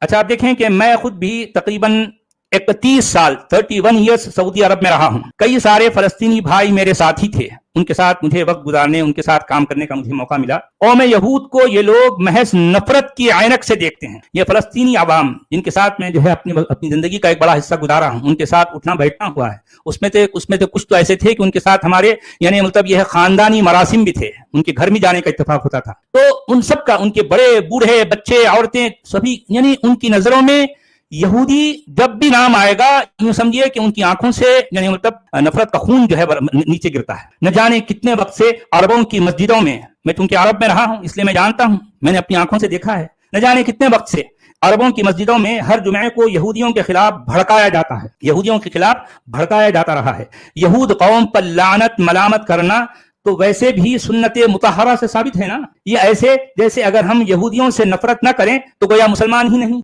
اچھا آپ دیکھیں کہ میں خود بھی تقریباً 31 سال 31 ایئرس سعودی عرب میں رہا ہوں. کئی سارے فلسطینی بھائی میرے ساتھی تھے, ان کے ساتھ مجھے وقت گزارنے, ان کے ساتھ کام کرنے کا مجھے موقع ملا. قوم یہود کو یہ لوگ محض نفرت کی عینک سے دیکھتے ہیں. یہ فلسطینی عوام جن کے ساتھ میں جو ہے اپنی زندگی کا ایک بڑا حصہ گزارا ہوں, ان کے ساتھ اٹھنا بیٹھنا ہوا ہے. اس میں تو کچھ تو ایسے تھے کہ ان کے ساتھ ہمارے یعنی مطلب یہ خاندانی مراسم بھی تھے, ان کے گھر میں جانے کا اتفاق ہوتا تھا. تو ان سب کا, ان کے بڑے بوڑھے بچے عورتیں سبھی, یعنی ان کی نظروں میں یہودی جب بھی نام آئے گا یوں سمجھیے کہ ان کی آنکھوں سے یعنی مطلب نفرت کا خون جو ہے نیچے گرتا ہے. نہ جانے کتنے وقت سے عربوں کی مسجدوں میں, میں چونکہ عرب میں رہا ہوں اس لیے میں جانتا ہوں, میں نے اپنی آنکھوں سے دیکھا ہے, نہ جانے کتنے وقت سے عربوں کی مسجدوں میں ہر جمعے کو یہودیوں کے خلاف بھڑکایا جاتا ہے, یہودیوں کے خلاف بھڑکایا جاتا رہا ہے. یہود قوم پر لعنت ملامت کرنا تو ویسے بھی سنت مطہرہ سے ثابت ہے نا. یہ ایسے جیسے اگر ہم یہودیوں سے نفرت نہ کریں تو گویا مسلمان ہی نہیں.